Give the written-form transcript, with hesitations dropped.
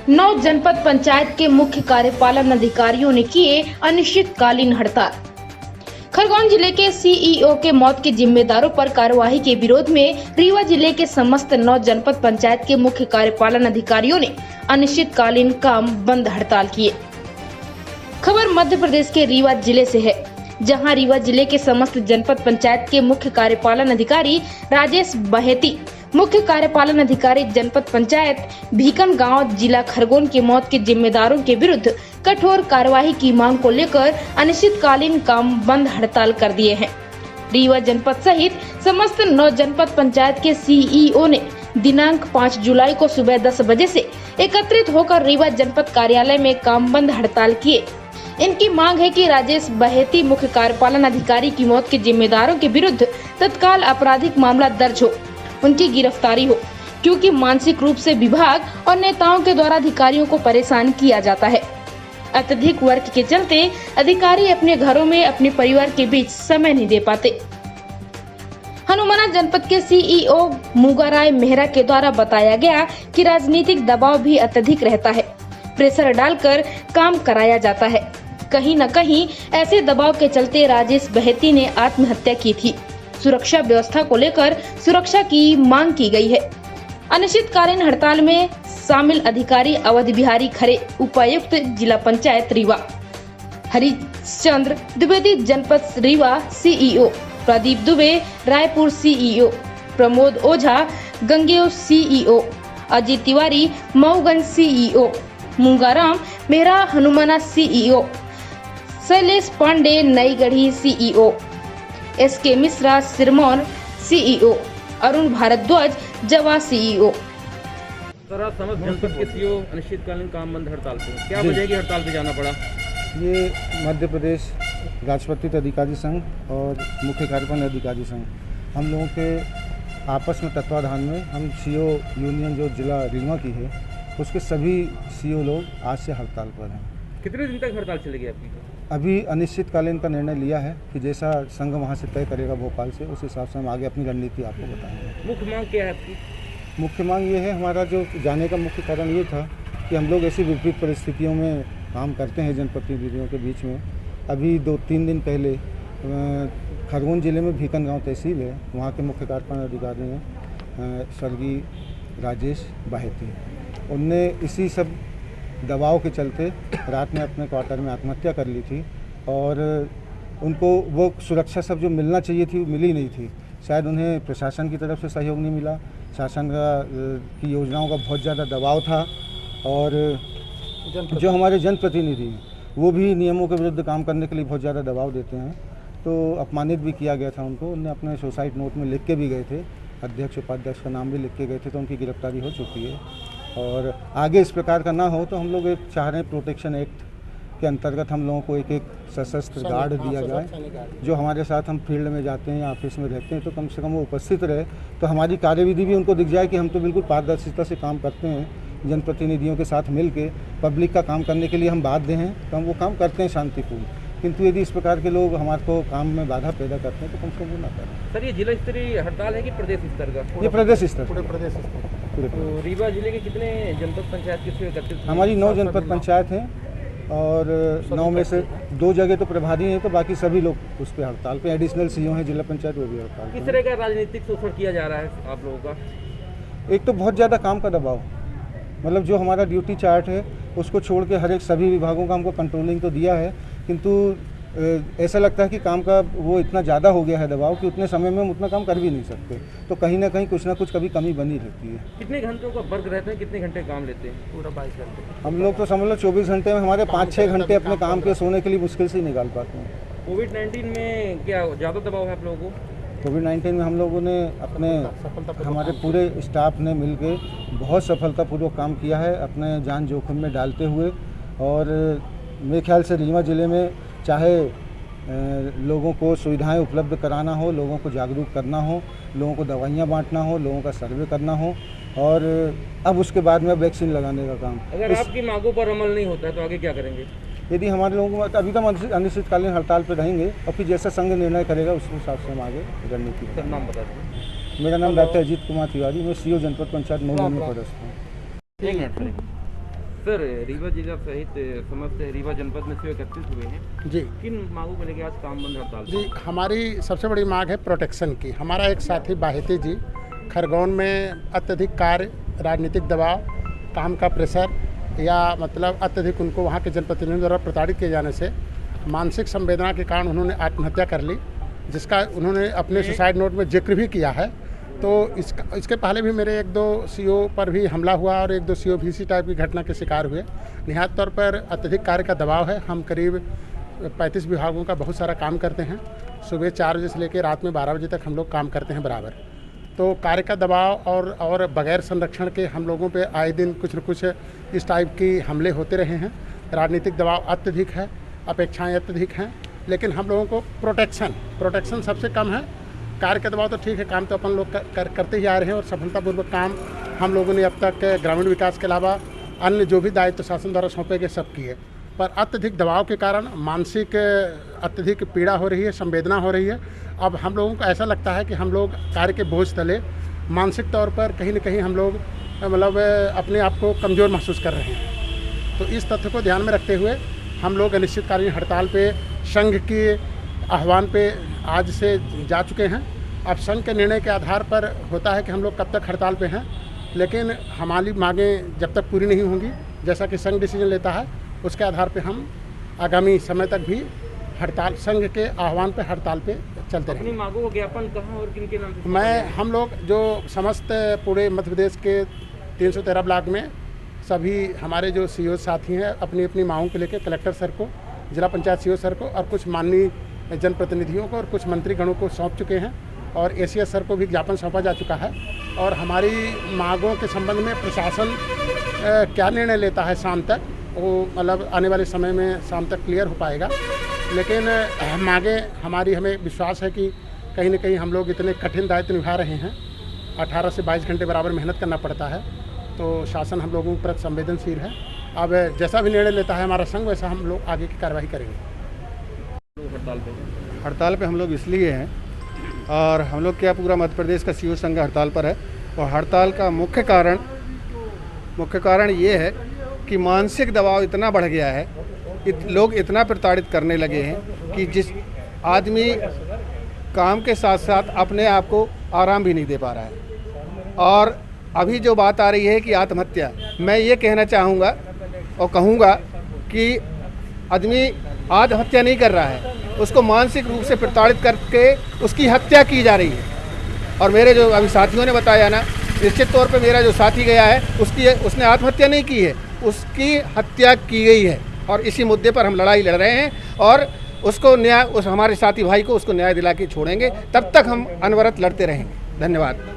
9 जनपद पंचायत के मुख्य कार्यपालन अधिकारियों ने किए अनिश्चितकालीन हड़ताल। खरगोन जिले के सीईओ के मौत के जिम्मेदारों पर कार्यवाही के विरोध में रीवा जिले के समस्त 9 जनपद पंचायत के मुख्य कार्यपालन अधिकारियों ने अनिश्चितकालीन काम बंद हड़ताल किए। खबर मध्य प्रदेश के रीवा जिले से है, जहां रीवा जिले के समस्त जनपद पंचायत के मुख्य कार्यपालन अधिकारी राजेश बहेती, मुख्य कार्यपालन अधिकारी जनपद पंचायत भीकनगांव जिला खरगोन की मौत के जिम्मेदारों के विरुद्ध कठोर कार्यवाही की मांग को लेकर अनिश्चितकालीन काम बंद हड़ताल कर दिए हैं। रीवा जनपद सहित समस्त 9 जनपद पंचायत के सीईओ ने दिनांक 5 जुलाई को सुबह 10 बजे से एकत्रित होकर रीवा जनपद कार्यालय में काम बंद हड़ताल किए। इनकी मांग है कि राजेश बहेती मुख्य कार्यपालन अधिकारी की मौत के जिम्मेदारों के विरुद्ध तत्काल आपराधिक मामला दर्ज हो, उनकी गिरफ्तारी हो, क्योंकि मानसिक रूप से विभाग और नेताओं के द्वारा अधिकारियों को परेशान किया जाता है। अत्यधिक वर्क के चलते अधिकारी अपने घरों में अपने परिवार के बीच समय नहीं दे पाते। हनुमाना जनपद के सीईओ मुगाराय मेहरा के द्वारा बताया गया कि राजनीतिक दबाव भी अत्यधिक रहता है, प्रेशर डालकर काम कराया जाता है। कहीं न कहीं ऐसे दबाव के चलते राजेश बहेती ने आत्महत्या की थी। सुरक्षा व्यवस्था को लेकर सुरक्षा की मांग की गई है। अनिश्चितकालीन हड़ताल में शामिल अधिकारी अवध बिहारी खरे, उपायुक्त जिला पंचायत रीवा, हरिश्चंद्र द्विवेदी जनपद Rewa CEO, Pradeep Dubey Raipur CEO, Pramod Ojha Gangeo CEO, Ajit Tiwari Mauganj CEO, Mungaram Mehra Hanumana CEO, Shailesh Pandey Nai Garhi CEO, SK Mishra Sirmour CEO, Arun Bhardwaj Jawa CEO. Sir, आज समस्त जनपद के सीईओ अनिश्चितकालीन काम बंद हड़ताल पे, क्या वजह है कि हड़ताल पे जाना पड़ा? ये मध्य प्रदेश राजपत्रित अधिकारी संघ और मुख्य कार्यपालन अधिकारी संघ, हम लोगों के आपस में तत्वाधान में हम सीईओ यूनियन जो जिला रीवा की है उसके सभी सीईओ लोग आज से हड़ताल पर हैं। कितने दिन तक हड़ताल चलेगी आपकी? अभी अनिश्चितकालीन का निर्णय लिया है कि जैसा संघ वहाँ से तय करेगा भोपाल से, उस हिसाब से हम आगे अपनी रणनीति आपको बताएंगे। मुख्य मांग क्या है आपकी? मुख्य मांग ये है, हमारा जो जाने का मुख्य कारण ये था कि हम लोग ऐसी विपरीत परिस्थितियों में काम करते हैं जनप्रतिनिधियों के बीच में। अभी 2-3 दिन पहले खरगोन जिले में भीकनगांव तहसील है, वहाँ के मुख्य कार्यपालन अधिकारी हैं स्वर्गीय राजेश बहेती, उनने इसी सब दबाव के चलते रात में अपने क्वार्टर में आत्महत्या कर ली थी और उनको वो सुरक्षा सब जो मिलना चाहिए थी वो मिली नहीं थी। शायद उन्हें प्रशासन की तरफ से सहयोग नहीं मिला, शासन की योजनाओं का बहुत ज़्यादा दबाव था और जो हमारे जनप्रतिनिधि हैं वो भी नियमों के विरुद्ध काम करने के लिए बहुत ज़्यादा दबाव देते हैं, तो अपमानित भी किया गया था उनको। उन्हें अपने सुसाइड नोट में लिख के भी गए थे, अध्यक्ष उपाध्यक्ष का नाम भी लिख के गए थे, तो उनकी गिरफ्तारी हो चुकी है। और आगे इस प्रकार का ना हो तो हम लोग एक चाह रहे हैं प्रोटेक्शन एक्ट के अंतर्गत हम लोगों को एक सशस्त्र गार्ड दिया जाए, जो हमारे साथ हम फील्ड में जाते हैं या ऑफिस में रहते हैं तो कम से कम वो उपस्थित रहे, तो हमारी कार्यविधि भी उनको दिख जाए कि हम तो बिल्कुल पारदर्शिता से काम करते हैं, जनप्रतिनिधियों के साथ मिल के पब्लिक का काम करने के लिए हम बाध्य हैं, तो हम वो काम करते हैं शांतिपूर्ण। किंतु यदि इस प्रकार के लोग हमारे को काम में बाधा पैदा करते हैं तो कम से कम वो ना करें। सर, ये जिला स्तरीय हड़ताल है कि प्रदेश स्तर का? ये प्रदेश स्तर, पूरे प्रदेश स्तर। तो रीवा जिले के कितने जनपद पंचायत किससे एकत्रित? हमारी 9 जनपद पंचायत हैं और 9 में से 2 जगह तो प्रभारी हैं, तो बाकी सभी लोग उस पर हड़ताल पे। एडिशनल सीईओ हैं जिला पंचायत, वो भी हड़ताल। किस तरह का राजनीतिक शोषण किया जा रहा है आप लोगों का? एक तो बहुत ज़्यादा काम का दबाव, मतलब जो हमारा ड्यूटी चार्ट है उसको छोड़ के हर एक सभी विभागों का हमको कंट्रोलिंग तो दिया है, किंतु ऐसा लगता है कि काम का वो इतना ज़्यादा हो गया है दबाव कि उतने समय में हम उतना काम कर भी नहीं सकते, तो कहीं ना कहीं कुछ ना कुछ कभी कमी बनी रहती है। कितने घंटों का वर्क रहता है, कितने घंटे काम लेते हैं? पूरा 22 घंटे। हम लोग तो समझ लो 24 घंटे में हमारे 5-6 घंटे अपने काम के सोने के लिए मुश्किल से ही निकाल पाते हैं। कोविड-19 में क्या ज़्यादा दबाव है आप लोगों को? कोविड-19 में हम लोगों ने हमारे पूरे स्टाफ ने मिलकर बहुत सफलतापूर्वक काम किया है, अपने जान जोखिम में डालते हुए। और मेरे ख्याल से रीवा ज़िले में चाहे लोगों को सुविधाएं उपलब्ध कराना हो, लोगों को जागरूक करना हो, लोगों को दवाइयाँ बांटना हो, लोगों का सर्वे करना हो, और अब उसके बाद में वैक्सीन लगाने का काम। अगर आपकी मांगों पर अमल नहीं होता है तो आगे क्या करेंगे? यदि हमारे लोगों को अभी तो हम अनिश्चितकालीन हड़ताल पर रहेंगे और फिर जैसा संघ निर्णय करेगा उस हिसाब से हम आगे रणनीति। सर, नाम बता दीजिए। मेरा नाम डॉक्टर अजीत कुमार तिवारी, मैं सीईओ जनपद पंचायत मऊ में पदस्थ हूँ। एक मिनट। सर, रीवा जिला सहित समस्त रीवा जनपद में सीओ एकत्रित हुए हैं। जी किन मांगों को लेकर आज काम बंद हड़ताल पे? जी, हमारी सबसे बड़ी मांग है प्रोटेक्शन की। हमारा एक साथी बाहेती जी खरगोन में अत्यधिक कार्य, राजनीतिक दबाव, काम का प्रेशर या मतलब अत्यधिक उनको वहाँ के जनप्रतिनिधियों द्वारा प्रताड़ित किए जाने से मानसिक संवेदना के कारण उन्होंने आत्महत्या कर ली, जिसका उन्होंने अपने सुसाइड नोट में जिक्र भी किया है। तो इसके पहले भी मेरे 1-2 सीओ पर भी हमला हुआ और 1-2 सीओ भी इसी टाइप की घटना के शिकार हुए। निहायत तौर पर अत्यधिक कार्य का दबाव है। हम करीब 35 विभागों का बहुत सारा काम करते हैं। सुबह 4 बजे से लेकर रात में 12 बजे तक हम लोग काम करते हैं बराबर। तो कार्य का दबाव और बगैर संरक्षण के हम लोगों पे आए दिन कुछ न कुछ इस टाइप की हमले होते रहे हैं। राजनीतिक दबाव अत्यधिक है, अपेक्षाएं अत्यधिक हैं, लेकिन हम लोगों को प्रोटेक्शन सबसे कम है। कार्य का दबाव तो ठीक है, काम तो अपन लोग करते ही आ रहे हैं और सफलतापूर्वक काम हम लोगों ने अब तक ग्रामीण विकास के अलावा अन्य जो भी दायित्व शासन द्वारा सौंपे गए सब किए। पर अत्यधिक दबाव के कारण मानसिक अत्यधिक पीड़ा हो रही है, संवेदना हो रही है। अब हम लोगों को ऐसा लगता है कि हम लोग कार्य के बोझ तले मानसिक तौर पर कहीं न कहीं हम लोग मतलब अपने आप को कमज़ोर महसूस कर रहे हैं। तो इस तथ्य को ध्यान में रखते हुए हम लोग अनिश्चितकालीन हड़ताल पे संघ के आह्वान पे आज से जा चुके हैं। अब संघ के निर्णय के आधार पर होता है कि हम लोग कब तक हड़ताल पे हैं, लेकिन हमारी मांगें जब तक पूरी नहीं होंगी, जैसा कि संघ डिसीजन लेता है, उसके आधार पे हम आगामी समय तक भी हड़ताल संघ के आह्वान पे हड़ताल पे चलते रहेंगे। अपनी मांगों का ज्ञापन कहाँ और किन के नाम से? हम लोग जो समस्त पूरे मध्य प्रदेश के 313 ब्लॉक में सभी हमारे जो सीओ साथी हैं अपनी अपनी मांगों को लेकर कलेक्टर सर को, जिला पंचायत सीओ सर को और कुछ माननीय जनप्रतिनिधियों को और कुछ मंत्रीगणों को सौंप चुके हैं और एसीएस सर को भी ज्ञापन सौंपा जा चुका है। और हमारी मांगों के संबंध में प्रशासन क्या निर्णय लेता है शाम तक, वो मतलब आने वाले समय में शाम तक क्लियर हो पाएगा। लेकिन मांगें हमारी, हमें विश्वास है कि कहीं न कहीं हम लोग इतने कठिन दायित्व निभा रहे हैं, 18 से 22 घंटे बराबर मेहनत करना पड़ता है, तो शासन हम लोगों पर संवेदनशील है। अब जैसा भी निर्णय लेता है हमारा संघ, वैसा हम लोग आगे की कार्रवाई करेंगे। हड़ताल पे हम लोग इसलिए हैं और हम लोग क्या पूरा मध्य प्रदेश का सीओ संघ हड़ताल पर है। और हड़ताल का मुख्य कारण ये है कि मानसिक दबाव इतना बढ़ गया है, लोग इतना प्रताड़ित करने लगे हैं कि जिस आदमी काम के साथ साथ अपने आप को आराम भी नहीं दे पा रहा है। और अभी जो बात आ रही है कि आत्महत्या, मैं ये कहना चाहूँगा और कहूँगा कि आदमी आत्महत्या नहीं कर रहा है, उसको मानसिक रूप से प्रताड़ित करके उसकी हत्या की जा रही है। और मेरे जो अभी साथियों ने बताया ना, निश्चित तौर पे मेरा जो साथी गया है उसने आत्महत्या नहीं की है, उसकी हत्या की गई है। और इसी मुद्दे पर हम लड़ाई लड़ रहे हैं और उसको न्याय, उस हमारे साथी भाई को उसको न्याय दिला के छोड़ेंगे। तब तक हम अनवरत लड़ते रहेंगे। धन्यवाद।